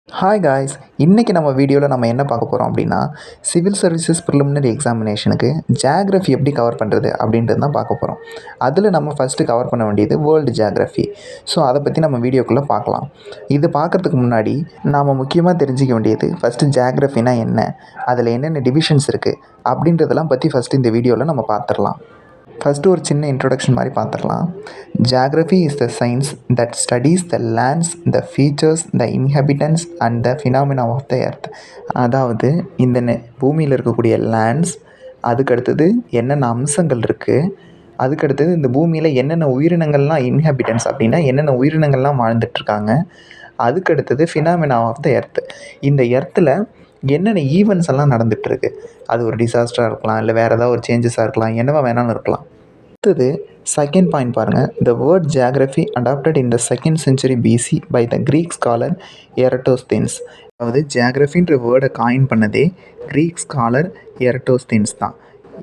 Hi guys, இன்றைக்கி நம்ம வீடியோவில் நம்ம என்ன பார்க்க போகிறோம் அப்படின்னா, சிவில் சர்வீசஸ் ப்ரிலிமினரி எக்ஸாமினேஷனுக்கு ஜியாகிரஃபி எப்படி கவர் பண்ணுறது அப்படின்றது தான் பார்க்க போகிறோம். அதில் நம்ம ஃபஸ்ட்டு கவர் பண்ண வேண்டியது வேர்ல்டு ஜியாகிரஃபி. ஸோ அதை பற்றி நம்ம வீடியோக்குள்ளே பார்க்கலாம். இது பார்க்குறதுக்கு முன்னாடி நாம் முக்கியமாக தெரிஞ்சிக்க வேண்டியது ஃபஸ்ட்டு ஜியாகிரஃபினா என்ன, அதில் என்னென்ன டிவிஷன்ஸ் இருக்குது அப்படின்றதெல்லாம் பற்றி ஃபஸ்ட்டு இந்த வீடியோவில் நம்ம பார்த்துடலாம். ஃபஸ்ட்டு ஒரு சின்ன இன்ட்ரொடக்ஷன் மாதிரி பார்த்துடலாம். Geography is the science that studies the lands, the features, the inhabitants and the phenomena of the earth. அதாவது இந்த பூமியில் இருக்கக்கூடிய லேண்ட்ஸ், அதுக்கடுத்தது என்னென்ன அம்சங்கள் இருக்குது, அதுக்கடுத்தது இந்த பூமியில் என்னென்ன உயிரினங்கள்லாம் இன்ஹாபிட்டன்ஸ் அப்படின்னா என்னென்ன உயிரினங்கள்லாம் வாழ்ந்துட்டுருக்காங்க, அதுக்கடுத்தது ஃபினாமினா ஆஃப் த எர்த். இந்த எர்த்தில் என்னென்ன ஈவெண்ட்ஸ் எல்லாம் நடந்துகிட்ருக்கு, அது ஒரு டிசாஸ்டராக இருக்கலாம், இல்லை வேறு ஏதாவது ஒரு சேஞ்சஸாக இருக்கலாம், என்னவா வேணாலும் இருக்கலாம். அடுத்தது செகண்ட் பாயிண்ட் பாருங்கள். The word geography adapted in the 2nd century BC by the Greek scholar Eratosthenes. அதாவது ஜியாகிரஃபின்ற வேர்டை காயின் பண்ணதே க்ரீக் ஸ்காலர் எரட்டோஸ்தென்ஸ் தான்.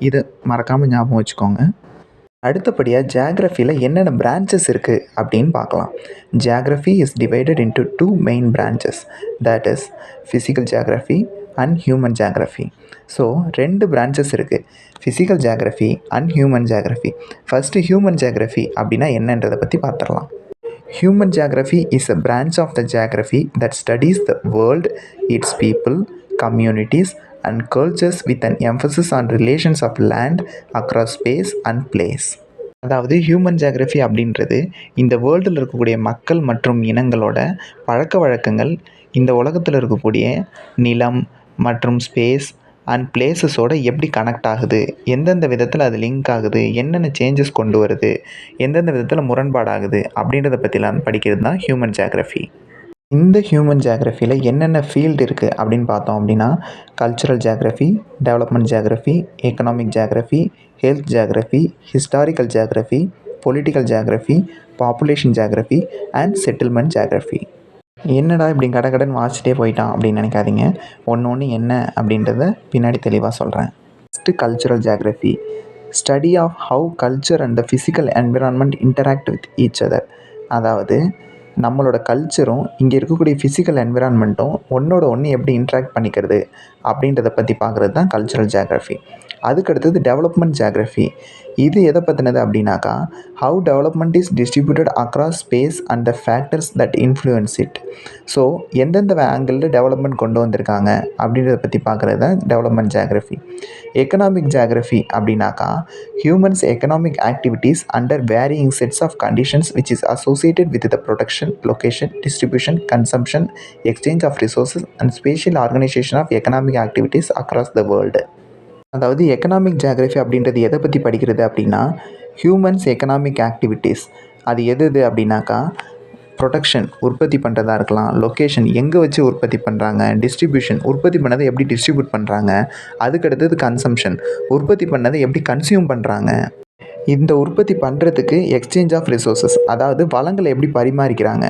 இதை மறக்காமல் ஞாபகம் வச்சுக்கோங்க. அடுத்தபடியாக ஜியாகிரஃபியில் என்னென்ன பிரான்ச்சஸ் இருக்குது அப்படின்னு பார்க்கலாம். Geography is divided into 2 main branches, that is physical geography and human geography. So 2 branches இருக்குது, physical geography and human geography. First human geography அப்படின்னா என்னன்றதை பற்றி பார்த்துடலாம். Human geography is a branch of the geography that studies the world, its people, communities and cultures with an emphasis on relations of land across space and place. அதாவது human geography அப்படின்றது இந்த வேர்ல்டில் இருக்கக்கூடிய மக்கள் மற்றும் இனங்களோட பழக்க வழக்கங்கள், இந்த உலகத்தில் இருக்கக்கூடிய நிலம் மற்றும் ஸ்பேஸ் அண்ட் பிளேஸஸோடு எப்படி கனெக்ட் ஆகுது, எந்தெந்த விதத்தில் அது லிங்க் ஆகுது, என்னென்ன சேஞ்சஸ் கொண்டு வருது, எந்தெந்த விதத்தில் முரண்பாடாகுது அப்படின்றத பற்றிலாம் படிக்கிறது தான் ஹியூமன் ஜியாகிரஃபி. இந்த ஹியூமன் ஜியாகிரஃபியில் என்னென்ன ஃபீல்டு இருக்குது அப்படின்னு பார்த்தோம் அப்படின்னா, cultural geography, development geography, economic geography, health geography, historical geography, political geography, population geography and settlement geography. என்னடா இப்படி கடகடன்னு வாசிச்சிட்டே போயிட்டான் அப்படின்னு நினைக்காதீங்க. ஒன்று என்ன அப்படின்றத பின்னாடி தெளிவாக சொல்கிறேன். First cultural geography, study of how culture and the physical environment interact with each other. அதாவது நம்மளோட கல்ச்சரும் இங்கே இருக்கக்கூடிய ஃபிசிக்கல் என்விரான்மெண்ட்டும் ஒன்று எப்படி இன்ட்ராக்ட் பண்ணிக்கிறது அப்படின்றத பற்றி பார்க்குறது தான் கல்ச்சுரல் ஜியாகிரஃபி. அதுக்கடுத்தது டெவலப்மெண்ட் ஜியாகிரஃபி. இது எதை பற்றினது அப்படின்னாக்கா, how development is distributed across space and the factors that influence it. So எந்தெந்த ஆங்கிளில் டெவலப்மெண்ட் கொண்டு வந்திருக்காங்க அப்படின்றத பற்றி பார்க்குறது தான் டெவலப்மெண்ட் ஜியாகிரஃபி. எக்கனாமிக் ஜியாகிரஃபி அப்படின்னாக்கா, humans economic activities under varying sets of conditions which is associated with the production, location, distribution, consumption, exchange of resources and spatial organisation of economic activities across the world. அதாவது economic geography அப்படின்றது எதை பற்றி படிக்கிறது அப்படின்னா, humans economic activities. அது எது அப்படின்னாக்கா, production உற்பத்தி பண்ணுறதா இருக்கலாம், லொக்கேஷன் எங்கே வச்சு உற்பத்தி பண்ணுறாங்க, டிஸ்ட்ரிபியூஷன் உற்பத்தி பண்ணதை எப்படி டிஸ்ட்ரிபியூட் பண்ணுறாங்க, அதுக்கடுத்தது கன்சம்ஷன் உற்பத்தி பண்ணதை எப்படி கன்சியூம் பண்ணுறாங்க, இந்த உற்பத்தி பண்ணுறதுக்கு எக்ஸ்சேஞ்ச் ஆஃப் ரிசோர்ஸஸ் அதாவது வளங்களை எப்படி பரிமாறிக்கிறாங்க,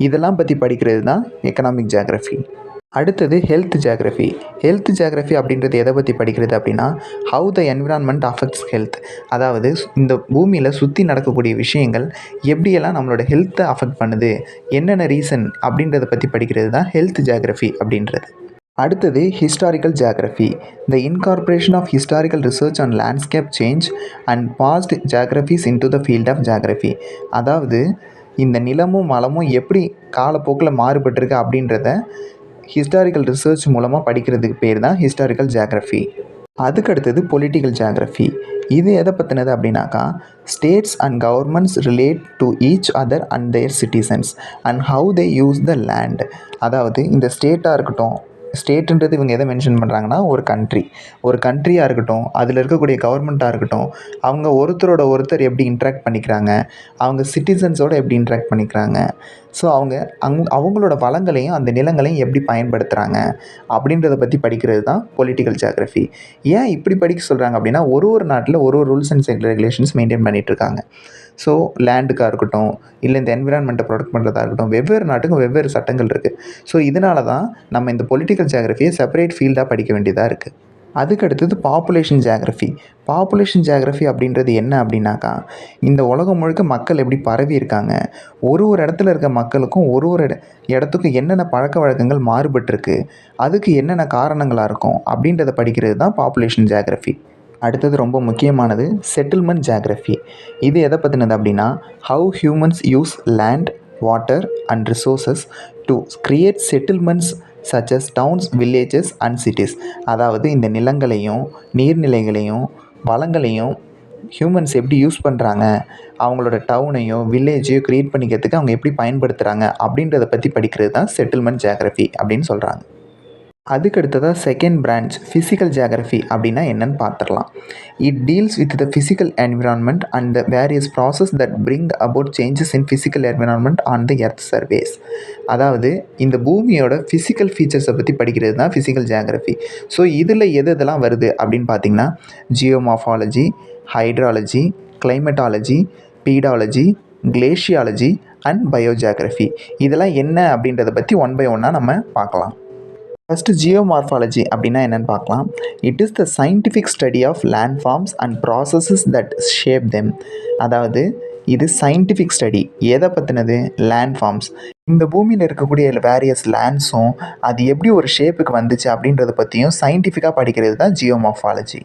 இதெல்லாம் பற்றி படிக்கிறது தான் எக்கனாமிக் ஜியாகிரஃபி. அடுத்தது ஹெல்த் ஜியாகிரஃபி. ஹெல்த் ஜியாகிரஃபி அப்படின்றது எதை பற்றி படிக்கிறது அப்படின்னா, how the environment affects health. அதாவது இந்த பூமியில் சுற்றி நடக்கக்கூடிய விஷயங்கள் எப்படியெல்லாம் நம்மளோட ஹெல்த்தை அஃபெக்ட் பண்ணுது, என்னென்ன ரீசன் அப்படின்றத பற்றி படிக்கிறது தான் ஹெல்த் ஜியாகிரஃபி அப்படின்றது. அடுத்தது historical geography. The incorporation of historical research and landscape change and past geographies into the field of geography. அதாவது இந்த நிலமும் வளமும் எப்படி காலப்போக்கில் மாறுபட்டிருக்கு அப்படின்றத ஹிஸ்டாரிக்கல் ரிசர்ச் மூலமாக படிக்கிறதுக்கு பேர் தான் ஹிஸ்டாரிக்கல் ஜியாகிரஃபி. அதுக்கடுத்தது பொலிட்டிக்கல் ஜியாகிரஃபி. இது எதை பற்றினது அப்படின்னாக்கா, states and governments relate to each other and their citizens and how they use the land. அதாவது இந்த ஸ்டேட்டாக இருக்கட்டும், ஸ்டேட்டுன்றது இவங்க எதை மென்ஷன் பண்ணுறாங்கன்னா, ஒரு கண்ட்ரியாக இருக்கட்டும், அதில் இருக்கக்கூடிய கவர்மெண்ட்டாக இருக்கட்டும், அவங்க ஒருத்தரோட ஒருத்தர் எப்படி இன்ட்ராக்ட் பண்ணிக்கிறாங்க, அவங்க சிட்டிசன்ஸோடு எப்படி இன்ட்ராக்ட் பண்ணிக்கிறாங்க, ஸோ அவங்களோட வளங்களையும் அந்த நிலங்களையும் எப்படி பயன்படுத்துகிறாங்க அப்படின்றத பற்றி படிக்கிறது தான் பொலிட்டிக்கல் ஜியாகிரஃபி. ஏன் இப்படி படிக்க சொல்கிறாங்க அப்படின்னா, ஒரு நாட்டில் ஒரு ரூல்ஸ் அண்ட் ரெகுலேஷன்ஸ் மெயின்டைன் பண்ணிகிட்ருக்காங்க. ஸோ லேண்டுக்காக இருக்கட்டும், இல்லை இந்த என்விரான்மெண்ட்டை ப்ரொடெக்ட் பண்ணுறதா இருக்கட்டும், வெவ்வேறு நாட்டுக்கும் வெவ்வேறு சட்டங்கள் இருக்குது. ஸோ இதனால தான் நம்ம இந்த பொலிட்டிக்கல் ஜியாகிரஃபியை செப்பரேட் ஃபீல்டாக படிக்க வேண்டியதாக இருக்குது. அதுக்கு அடுத்தது பாப்புலேஷன் ஜியாகிரஃபி. பாப்புலேஷன் ஜியாகிரஃபி அப்படின்றது என்ன அப்படின்னாக்கா, இந்த உலகம் முழுக்க மக்கள் எப்படி பரவி இருக்காங்க, ஒரு ஒரு இடத்துல இருக்க மக்களுக்கும் ஒரு ஒரு இடத்துக்கும் என்னென்ன பழக்கவழக்கங்கள் மாறுபட்டிருக்கு, அதுக்கு என்னென்ன காரணங்களாக இருக்கும் அப்படின்றத படிக்கிறது தான் பாப்புலேஷன் ஜியாகிரஃபி. அடுத்தது ரொம்ப முக்கியமானது செட்டில்மெண்ட் ஜியாகிரஃபி. இது எதை பற்றினது அப்படின்னா, how humans use land, water and resources to create settlements such as towns, villages and cities. அதாவது இந்த நிலங்களையும் நீர்நிலைகளையும் வளங்களையும் ஹியூமன்ஸ் எப்படி யூஸ் பண்ணுறாங்க, அவங்களோட டவுனையோ வில்லேஜையோ க்ரியேட் பண்ணிக்கிறதுக்கு அவங்க எப்படி பயன்படுத்துகிறாங்க அப்படின்றத பற்றி படிக்கிறது தான் செட்டில்மெண்ட் ஜியாகிரஃபி அப்படின்னு சொல்கிறாங்க. அதுக்கு அடுத்ததாக செகண்ட் பிரான்ச் ஃபிசிக்கல் ஜியாகிரஃபி அப்படின்னா என்னன்னு பார்த்துடலாம். It deals with the physical environment and the various process that bring about changes in physical environment on the earth services. அதாவது இந்த பூமியோட ஃபிசிக்கல் ஃபீச்சர்ஸை பற்றி படிக்கிறது தான் ஃபிசிக்கல் ஜியாகிரஃபி. ஸோ இதில் எதெல்லாம் வருது அப்படின்னு பார்த்தீங்கன்னா, ஜியோமார்ஃபாலஜி, ஹைட்ராலஜி, கிளைமேட்டாலஜி, பீடாலஜி, கிளேஷியாலஜி அண்ட் பயோஜியாகிரஃபி. இதெல்லாம் என்ன அப்படின்றத பற்றி ஒன் பை ஒன்னாக நம்ம பார்க்கலாம். ஃபஸ்ட்டு ஜியோமார்ஃபாலஜி அப்படின்னா என்னென்னு பார்க்கலாம். It is the scientific study of land forms and processes that shape them. அதாவது இது சயின்டிஃபிக் ஸ்டடி எதை பற்றினது, லேண்ட் ஃபார்ம்ஸ். இந்த பூமியில் இருக்கக்கூடிய வேரியஸ் லேண்ட்ஸும் அது எப்படி ஒரு ஷேப்புக்கு வந்துச்சு அப்படின்றத பற்றியும் சயின்டிஃபிக்காக படிக்கிறது தான் geomorphology.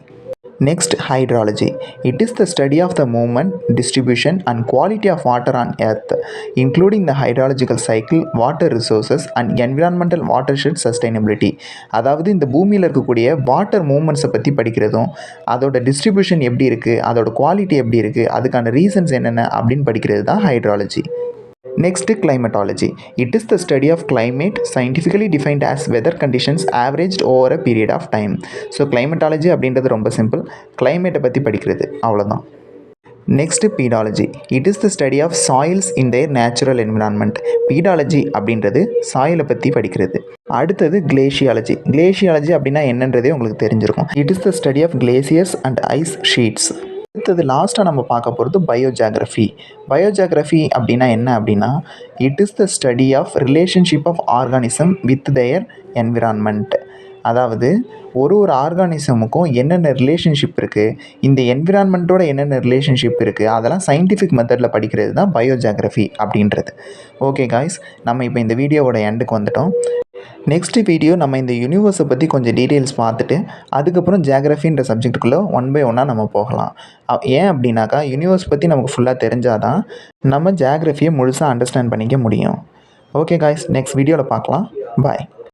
Next, hydrology. It is the study of the movement, distribution and quality of water on earth, including the hydrological cycle, water resources and environmental watershed sustainability. அதாவது இந்த பூமியில் இருக்கக்கூடிய வாட்டர் மூமெண்ட்ஸை பற்றி படிக்கிறதும், அதோட டிஸ்ட்ரிபியூஷன் எப்படி இருக்குது, அதோட குவாலிட்டி எப்படி இருக்குது, அதுக்கான ரீசன்ஸ் என்னென்ன அப்படின்னு படிக்கிறது தான் hydrology. Next, climatology. It is the study of climate, scientifically defined as weather conditions averaged over a period of time. So climatology அப்படின்றது ரொம்ப சிம்பிள், கிளைமேட்டை பற்றி படிக்கிறது அவ்வளோதான். Next pedology. It is the study of soils in their natural environment. Pedology அப்படின்றது சாயிலை பற்றி படிக்கிறது. அடுத்தது கிளேஷியாலஜி. கிளேஷியாலஜி அப்படின்னா என்னன்றதே உங்களுக்கு தெரிஞ்சிருக்கும். It is the study of glaciers and ice sheets. அடுத்தது லாஸ்ட்டாக நம்ம பார்க்க போகிறது பயோஜியாகிரஃபி. பயோஜியாகிரஃபி அப்படின்னா என்ன அப்படின்னா, it is the study of relationship of organism with their environment. அதாவது ஒரு ஒரு ஆர்கானிசமுக்கும் என்னென்ன ரிலேஷன்ஷிப் இருக்குது, இந்த என்விரான்மெண்ட்டோட என்னென்ன ரிலேஷன்ஷிப் இருக்குது, அதெல்லாம் சயின்டிஃபிக் மெத்தடில் படிக்கிறது தான் பயோஜியாகிரஃபி அப்படின்றது. ஓகே காய்ஸ், நம்ம இப்போ இந்த வீடியோவோட எண்டுக்கு வந்துட்டோம். நெக்ஸ்ட் வீடியோ நம்ம இந்த யூனிவர்ஸை பற்றி கொஞ்சம் டீட்டெயில்ஸ் பார்த்துட்டு அதுக்கப்புறம் ஜியாகிரஃபின்ற சப்ஜெக்ட்டுக்குள்ளே ஒன் பை ஒன்னாக நம்ம போகலாம். ஏன் அப்படின்னாக்கா, யூனிவர்ஸ் பற்றி நமக்கு ஃபுல்லாக தெரிஞ்சால் தான் நம்ம ஜியாகிரஃபியை முழுசாக அண்டர்ஸ்டாண்ட் பண்ணிக்க முடியும். ஓகே காய்ஸ், நெக்ஸ்ட் வீடியோவில் பார்க்கலாம். பாய்.